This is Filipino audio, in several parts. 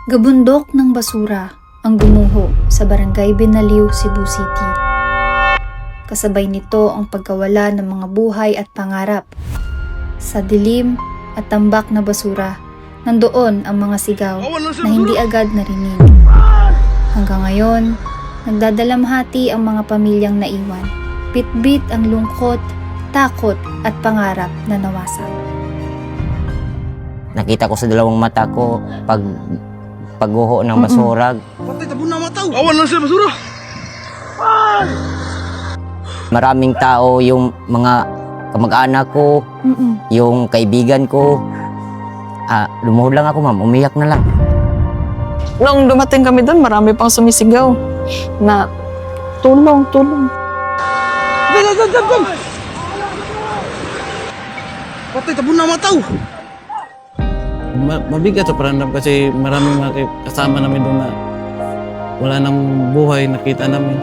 Gabundok ng basura ang gumuho sa Barangay Binaliw, Cebu City. Kasabay nito ang pagkawala ng mga buhay at pangarap. Sa dilim at tambak na basura, nandoon ang mga sigaw na hindi agad narinig. Hanggang ngayon, nagdadalamhati ang mga pamilyang naiwan. Bitbit ang lungkot, takot at pangarap na nawasak. Nakita ko sa dalawang mata ko pagguho ng basura. Patay, tabon na mataw. Awan lang siya basura. Maraming tao, yung mga kamag-anak ko, yung kaibigan ko. Lumuhod lang ako, ma'am. Umiyak na lang. Noong dumating kami doon, marami pang sumisigaw na tulong, tulong. Dam. Patay, tabon na mataw. Mabigat sa paramdam kasi maraming mga kasama namin doon na wala nang buhay, nakita namin.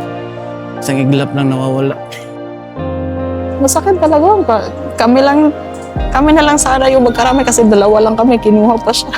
Isang iglap lang nawawala. Masakit talaga. Kami na lang sana yung magkarami kasi dalawa lang kami, kinuha pa siya.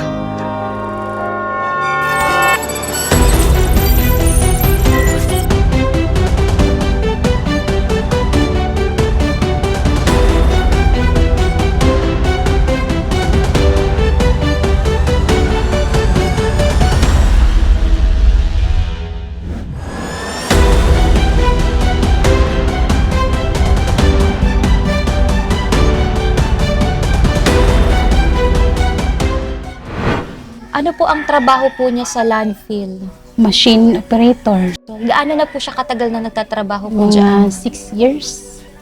Ano po ang trabaho po niya sa landfill? Machine operator. Gaano na po siya katagal na nagtatrabaho po dyan? Mga 6 years.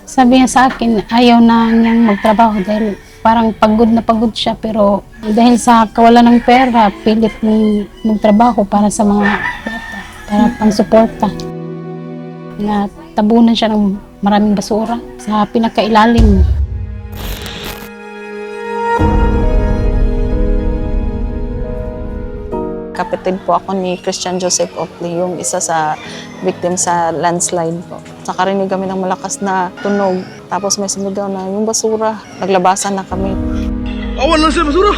Sabi niya sa akin, ayaw na niyang magtrabaho dahil parang pagod na pagod siya. Pero dahil sa kawalan ng pera, pilit niyang magtrabaho para sa mga bata, para pang-suporta. Natabunan siya ng maraming basura sa pinakailalim. Kapatid po ako ni Christian Joseph Oakley, yung isa sa victim sa landslide po. Nakarinig kami ng malakas na tunog, tapos may sumigaw na yung basura. Naglabasan na kami. Awan lang siya basura.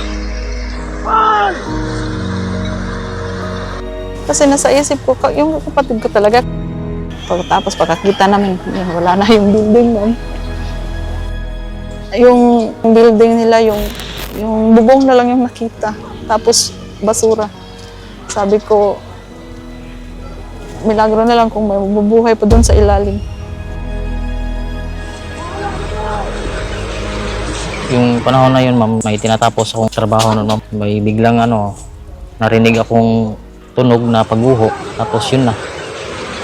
Kasi nasa isip ko, yung kapatid ko talaga. Tapos pagkakita namin, wala na yung building nun. Yung building nila, yung bubong na lang yung nakita. Tapos basura. Sabi ko, milagro na lang kung may mabubuhay pa doon sa ilalim. Yung panahon na yun, ma'am, may tinatapos akong trabaho nun, ma'am. May biglang narinig akong tunog na pagguho. Tapos yun na.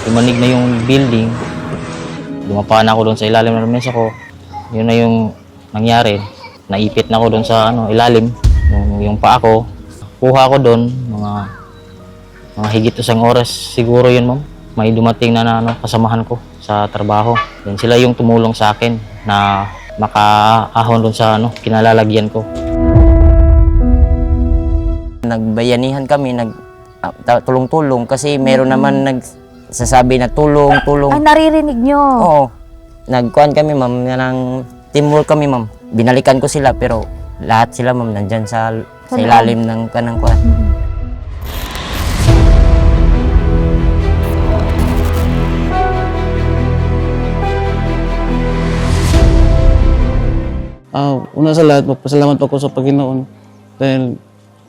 Lumanig na yung building. Dumapaan ako doon sa ilalim ng mesa ko. Yun na yung nangyari. Naipit na ako doon sa ilalim. Yung paa ko. Kuha ko doon, mga higit 1 oras siguro yun, ma'am. May dumating na kasamahan ko sa trabaho. Then sila yung tumulong sa akin na makaahon doon sa kinalalagyan ko. Nagbayanihan kami, tulong-tulong kasi meron naman nagsasabi na tulong. Ay, naririnig nyo? Oo. Nagkuhan kami, ma'am, ng teamwork kami, ma'am. Binalikan ko sila pero lahat sila, ma'am, nandyan sa ilalim ng kanang kuhan. Una sa lahat, magpasalamat ako sa Panginoon dahil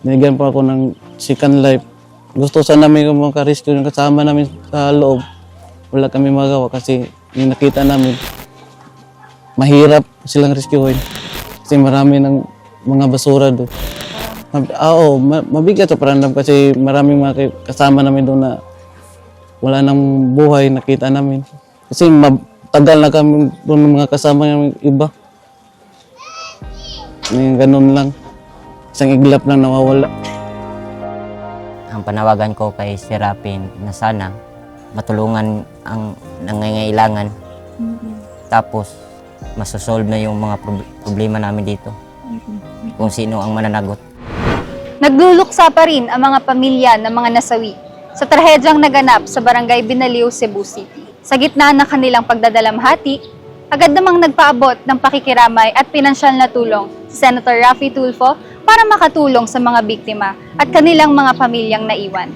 binigyan po ako ng second life. Gusto sana namin yung mga rescue yung kasama namin sa loob. Wala kami magawa kasi yung nakita namin, mahirap silang rescuein kasi marami ng mga basura doon. Mabigat sa paramdam kasi maraming mga kasama namin doon na wala nang buhay, nakita namin. Kasi matagal na kami doon ng mga kasama ng iba. Ganun lang. Isang iglap lang nawawala. Ang panawagan ko kay Serapin na sana matulungan ang nangangailangan. Tapos masosolve na yung mga problema namin dito. Kung sino ang mananagot. Nagluluksa pa rin ang mga pamilya ng mga nasawi sa trahedyang naganap sa Barangay Binaliw, Cebu City. Sa gitna ng kanilang pagdadalamhati, agad namang nagpaabot ng pakikiramay at pinansyal na tulong si Senator Raffy Tulfo para makatulong sa mga biktima at kanilang mga pamilyang naiwan.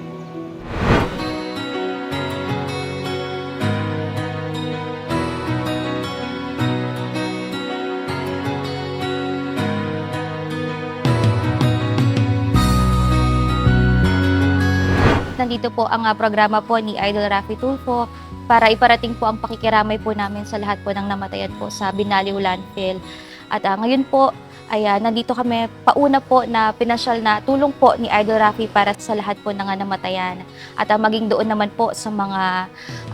Nandito po ang programa po ni Idol Raffy Tulfo para iparating po ang pakikiramay po namin sa lahat po ng namatayan po sa Binaliw Landfill. At ngayon po ay nandito kami pauna po na pinasyal na tulong po ni Idol Raffy para sa lahat po ng namatayan. At maging doon naman po sa mga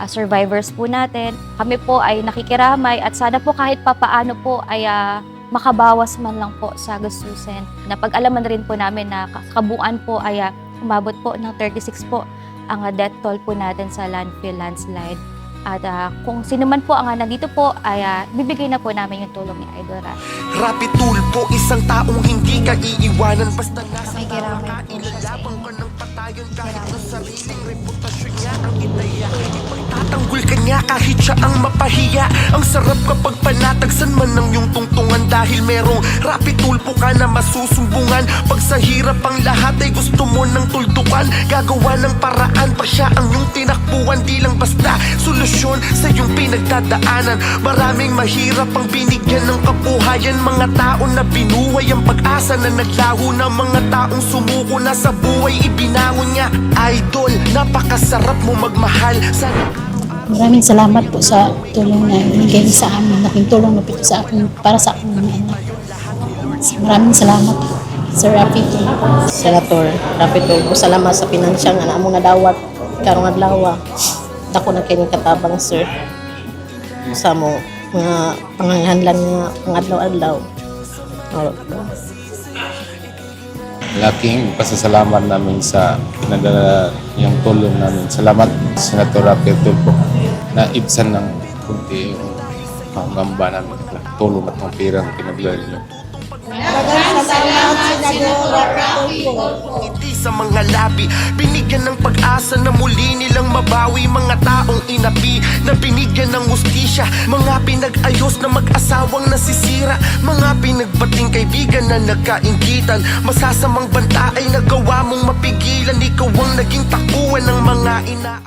survivors po natin. Kami po ay nakikiramay at sana po kahit papaano po ay makabawas man lang po sa gastusin. Napag-alaman rin po namin na kabuuan po ay umabot po ng 36 po ang death toll po natin sa landfill landslide. At kung sino man po ang nandito po ay bibigay na po namin yung tulong ni Idol Raffy. Rapi Tulfo, isang taong hindi ka iiwanan basta nasa tama ka, ilalabang ka ng patayon kahit na sariling reputasyon niya ang itaya. Ipagtatanggol ka niya kahit siya ang mapahiya. Ang sarap kapag panatagsan man ng iyong tungtungan dahil merong Rapi Tulfo ka na masusumbungan. Pag sa hirap ang lahat ay gusto mo ng tuldukan, gagawa ng paraan pa siya ang iyong tinakbuhan. Di lang basta solusyon sa iyong pinagdadaanan. Maraming mahirap ang binigyan ng kabuhayan. Mga tao na binuhay ang pag-asa na naglaho na. Mga taong sumuko na sa buhay ibinangon niya. Idol, napakasarap mo magmahal. Maraming salamat po sa tulong na binigay sa amin. Laking tulong na po sa akin para sa aking mga anak. Maraming salamat po, Sir Raffy Tulfo. Senator Raffy Tulfo, salamat sa pinansyang na mo nadawat karong adlaw. Dako na kini katabang, sir. Sa mo mga pangangahanglan nga pangadlaw-adlaw. Laking pasasalamat namin sa pinadala yung tulong namin. Salamat, Senator Raffy Tulfo, na ibsan ng kunti yung pangamba namin. Tulong at mga pirang pinagdala niyo. Ngiti sa mga labi, binigyan ng pag-asa na muli nilang mabawi. Mga taong inapi na binigyan ng hustisya. Mga pinag-ayos na mag-asawang nasisira. Mga pinagbating kaibigan na nagkainggitan. Masasamang banta ay nagawa mong mapigilan. Ikaw ang naging takuan ng mga ina.